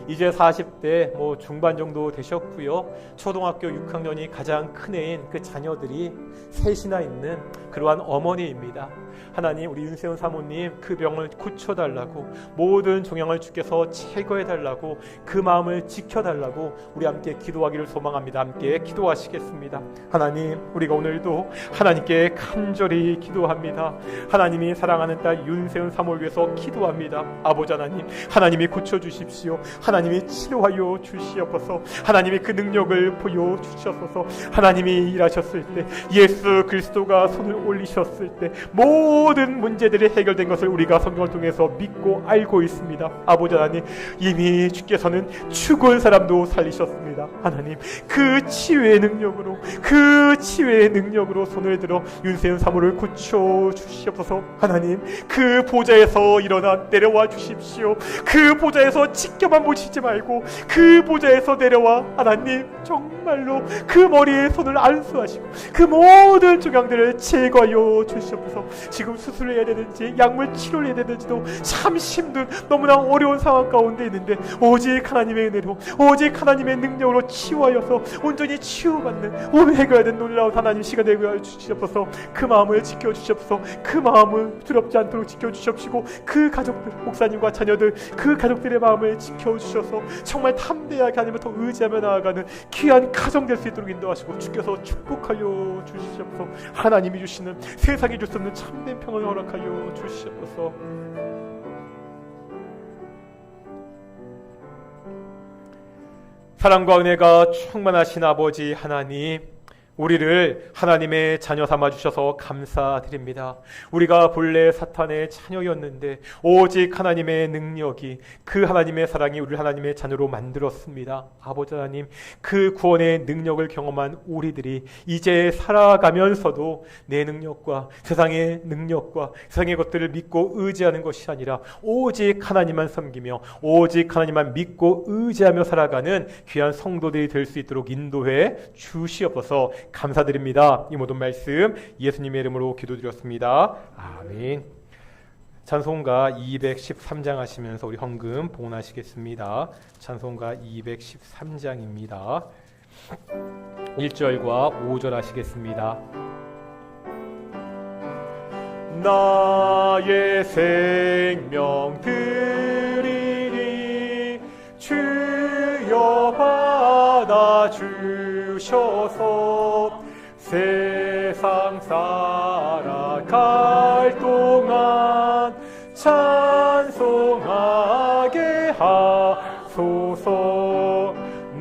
이제 40대 중반 정도 되셨고요. 초등학교 6학년이 가장 큰 애인 그 자녀들이 셋이나 있는 그러한 어머니입니다. 하나님, 우리 윤세훈 사모님 그 병을 고쳐달라고, 모든 종양을 주께서 제거해달라고, 그 마음을 지켜달라고 우리 함께 기도하기를 소망합니다. 함께 기도하시겠습니다. 하나님, 우리가 오늘도 하나님께 간절히 기도합니다. 하나님이 사랑하는 딸 윤세훈 사모를 위해서 기도합니다. 아버지 하나님, 하나님이 고쳐주십시오. 하나님이 치료하여 주시옵소서. 하나님이 그 능력을 보여주시옵소서. 하나님이 일하셨을 때, 예수 그리스도가 손을 올리셨을 때 모든 문제들이 해결된 것을 우리가 성경을 통해서 믿고 알고 있습니다. 아버지 하나님, 이미 주께서는 죽은 사람도 살리셨습니다. 하나님, 그 치유의 능력으로 손을 들어 윤세윤 사모를 고쳐 주시옵소서. 하나님, 그 보좌에서 일어나 내려와 주십시오. 그 보좌에서 지켜만 보시지 말고 그 보좌에서 내려와 하나님 정말로 그 머리에 손을 안수하시고 그 모든 종양들을 제거하여 주시옵소서. 지금 수술을 해야 되는지 약물 치료를 해야 되는지도 참 힘든, 너무나 어려운 상황 가운데 있는데 오직 하나님의 은혜로, 오직 하나님의 능력으로 치유하여서 온전히 치유받는, 오늘 해결된 놀라운 하나님 시간 되게 주시옵소서. 그 마음을 지켜주시옵소서. 그 마음을 두렵지 않도록 지켜주시옵시고 그 가족들, 목사님과 자녀들, 그 가족들의 마음을 지켜주셔서 정말 담대하게 하나님을 더 의지하며 나아가는 귀한 가정 될 수 있도록 인도하시고 주께서 축복하여 주시옵소서. 하나님이 주시는, 세상이 줄 수 없는 참된 평안을 허락하여 주시옵소서. 사랑과 은혜가 충만하신 아버지 하나님, 우리를 하나님의 자녀 삼아 주셔서 감사드립니다. 우리가 본래 사탄의 자녀였는데 오직 하나님의 능력이, 그 하나님의 사랑이 우리를 하나님의 자녀로 만들었습니다. 아버지 하나님, 그 구원의 능력을 경험한 우리들이 이제 살아가면서도 내 능력과 세상의 능력과 세상의 것들을 믿고 의지하는 것이 아니라 오직 하나님만 섬기며 오직 하나님만 믿고 의지하며 살아가는 귀한 성도들이 될 수 있도록 인도해 주시옵소서. 감사드립니다. 이 모든 말씀 예수님의 이름으로 기도드렸습니다. 아멘. 찬송가 213장 하시면서 우리 헌금 봉헌하시겠습니다. 찬송가 213장입니다. 1절과 5절 하시겠습니다. 나의 생명 드리니 주여 받아 주셔서 세상 살아갈 동안 찬송하게 하소서.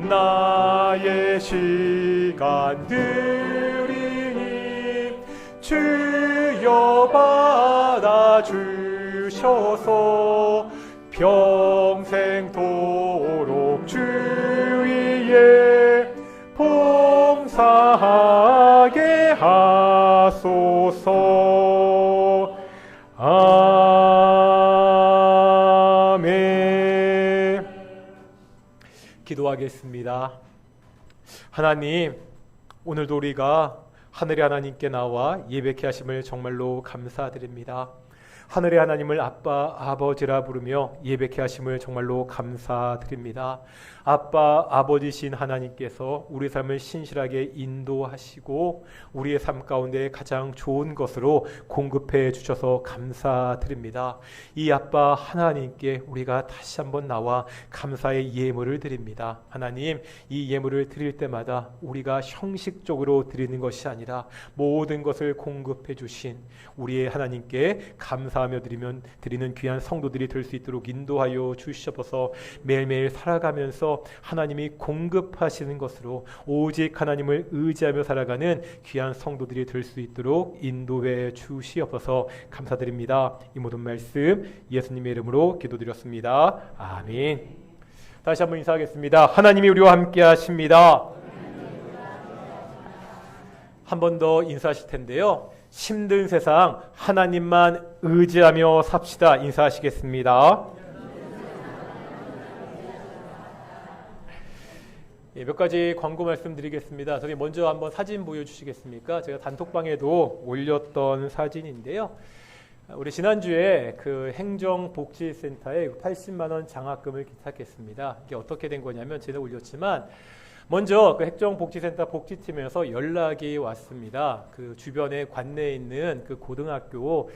나의 시간 드리니 주여 받아 주셔서 평생도록 주 위에 봉사하게 하소서. 아멘. 기도하겠습니다. 하나님, 오늘도 우리가 하늘의 하나님께 나와 예배케 하심을 정말로 감사드립니다. 하늘의 하나님을 아빠, 아버지라 부르며 예배케 하심을 정말로 감사드립니다. 아빠, 아버지신 하나님께서 우리 삶을 신실하게 인도하시고 우리의 삶 가운데 가장 좋은 것으로 공급해 주셔서 감사드립니다. 이 아빠 하나님께 우리가 다시 한번 나와 감사의 예물을 드립니다. 하나님, 이 예물을 드릴 때마다 우리가 형식적으로 드리는 것이 아니라 모든 것을 공급해 주신 우리의 하나님께 감사하며 드리는 귀한 성도들이 될 수 있도록 인도하여 주시옵소서. 매일매일 살아가면서 하나님이 공급하시는 것으로 오직 하나님을 의지하며 살아가는 귀한 성도들이 될 수 있도록 인도해 주시옵소서. 감사드립니다. 이 모든 말씀 예수님의 이름으로 기도드렸습니다. 아멘. 다시 한번 인사하겠습니다. 하나님이 우리와 함께 하십니다. 한 번 더 인사하실 텐데요. 힘든 세상 하나님만 의지하며 삽시다. 인사하시겠습니다. 몇 가지 광고 말씀드리겠습니다. 저기 먼저 한번 사진 보여주시겠습니까? 제가 단톡방에도 올렸던 사진인데요. 우리 지난주에 그 행정복지센터에 80만 원 장학금을 기탁했습니다. 이게 어떻게 된 거냐면 제가 올렸지만 먼저 그 행정복지센터 복지팀에서 연락이 왔습니다. 그 주변에 관내에 있는 그 고등학교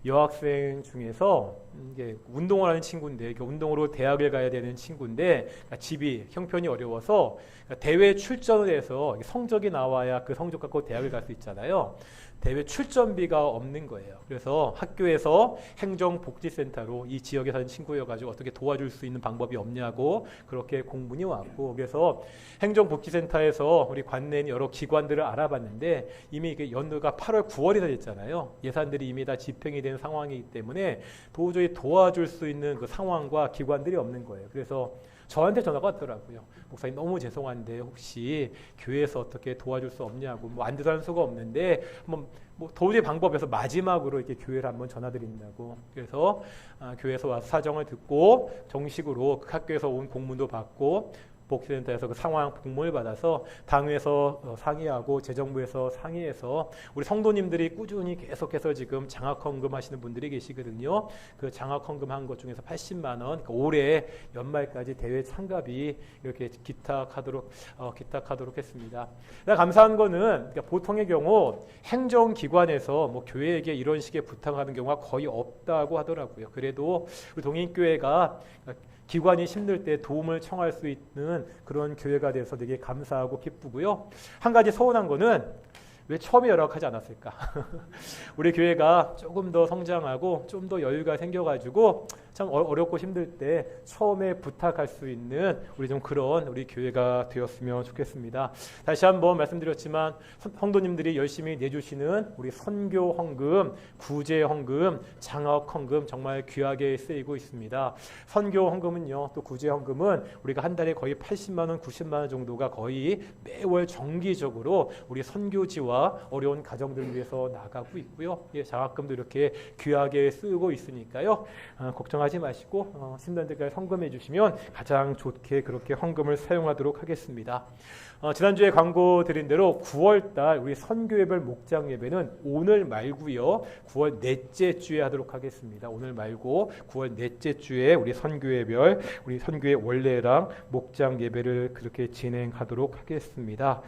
여학생 중에서 이게 운동을 하는 친구인데 운동으로 대학을 가야 되는 친구인데 집이 형편이 어려워서 대회 출전을 해서 성적이 나와야 그 성적 갖고 대학을 갈 수 있잖아요. 대회 출전비가 없는 거예요. 그래서 학교에서 행정복지센터로 이 지역에 사는 친구여가지고 어떻게 도와줄 수 있는 방법이 없냐고 그렇게 공문이 왔고, 그래서 행정복지센터에서 우리 관내에 있는 여러 기관들을 알아봤는데 이미 이게 연도가 8월 9월이 다 됐잖아요. 예산들이 이미 다 집행이 된 상황이기 때문에 도저히 도와줄 수 있는 그 상황과 기관들이 없는 거예요. 그래서 저한테 전화가 왔더라고요. 목사님 너무 죄송한데 혹시 교회에서 어떻게 도와줄 수 없냐고, 뭐 안 되는 수가 없는데 한번 뭐 도저히 방법에서 마지막으로 이렇게 교회를 한번 전화드린다고. 그래서 교회에서 와서 사정을 듣고 정식으로 그 학교에서 온 공문도 받고 복지센터에서 그 상황 공문을 받아서 당회에서 상의하고 재정부에서 상의해서 우리 성도님들이 꾸준히 계속해서 지금 장학헌금 하시는 분들이 계시거든요. 그 장학헌금 한 것 중에서 80만 원, 그러니까 올해 연말까지 대회 참가비 이렇게 기탁하도록 했습니다. 감사한 거는 그러니까 보통의 경우 행정기관에서 뭐 교회에게 이런 식의 부탁하는 경우가 거의 없다고 하더라고요. 그래도 우리 동인교회가 기관이 힘들 때 도움을 청할 수 있는 그런 교회가 돼서 되게 감사하고 기쁘고요. 한 가지 서운한 거는 왜 처음에 연락하지 않았을까? 우리 교회가 조금 더 성장하고 좀 더 여유가 생겨가지고 참 어렵고 힘들 때 처음에 부탁할 수 있는 우리 좀 그런 우리 교회가 되었으면 좋겠습니다. 다시 한번 말씀드렸지만 성도님들이 열심히 내주시는 우리 선교 헌금, 구제 헌금, 장학 헌금 정말 귀하게 쓰이고 있습니다. 선교 헌금은요, 또 구제 헌금은 우리가 한 달에 거의 80만 원, 90만 원 정도가 거의 매월 정기적으로 우리 선교지와 어려운 가정들을 위해서 나가고 있고요. 장학금도 이렇게 귀하게 쓰고 있으니까요. 걱정하지 마시고 힘든 데까지 헌금해 주시면 가장 좋게 그렇게 헌금을 사용하도록 하겠습니다. 지난주에 광고 드린 대로 9월달 우리 선교예배 목장 예배는 오늘 말고요, 9월 넷째 주에 하도록 하겠습니다. 오늘 말고 9월 넷째 주에 우리 선교예별, 우리 선교의 원래랑 목장 예배를 그렇게 진행하도록 하겠습니다.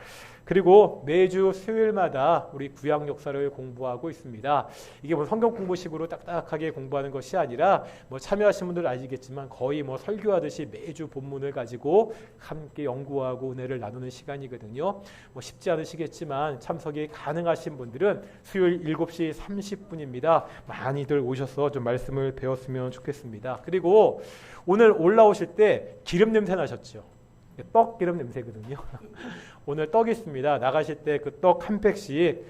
그리고 매주 수요일마다 우리 구약 역사를 공부하고 있습니다. 이게 뭐 성경 공부식으로 딱딱하게 공부하는 것이 아니라 뭐 참여하신 분들 아시겠지만 거의 뭐 설교하듯이 매주 본문을 가지고 함께 연구하고 은혜를 나누는 시간이거든요. 뭐 쉽지 않으시겠지만 참석이 가능하신 분들은 수요일 7시 30분입니다. 많이들 오셔서 좀 말씀을 배웠으면 좋겠습니다. 그리고 오늘 올라오실 때 기름 냄새 나셨죠? 떡 기름 냄새거든요. 오늘 떡이 있습니다. 나가실 때 그 떡 한 팩씩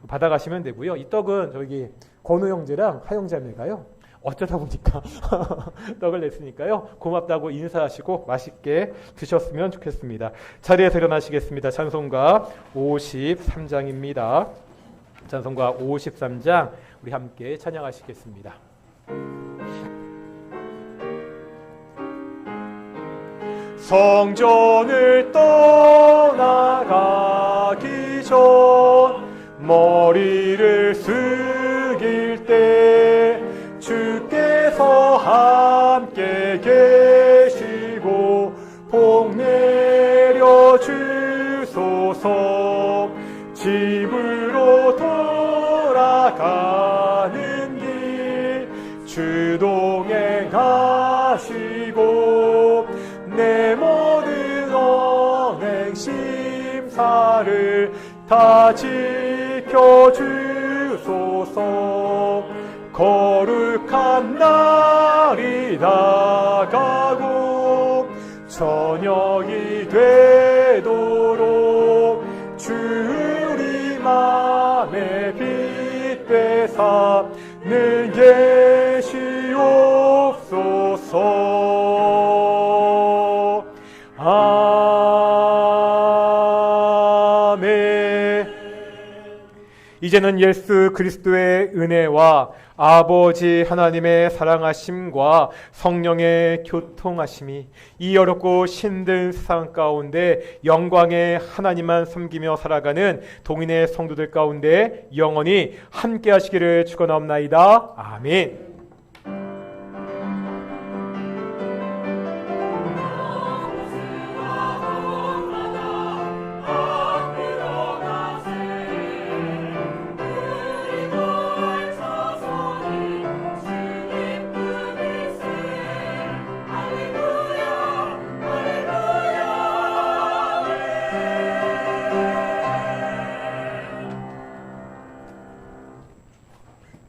받아가시면 되고요. 이 떡은 저기 건우 형제랑 하영자매가요, 어쩌다 보니까 떡을 냈으니까요. 고맙다고 인사하시고 맛있게 드셨으면 좋겠습니다. 자리에서 일어나시겠습니다. 찬송가 53장입니다. 찬송가 53장 우리 함께 찬양하시겠습니다. 성전을 떠나가기 전 가운데 계시고 복 내려 주소서. 집으로 돌아가는 길 주동행하시고 내 모든 언행 심사를 다 지켜주소서. 거룩한 날이 다가고 저녁이 되도록 주 우리 맘에 빛 되사 늘 계시옵소서. 아멘. 이제는 예수 그리스도의 은혜와 아버지 하나님의 사랑하심과 성령의 교통하심이 이 어렵고 힘든 세상 가운데 영광의 하나님만 섬기며 살아가는 동인의 성도들 가운데 영원히 함께 하시기를 축원하옵나이다. 아멘.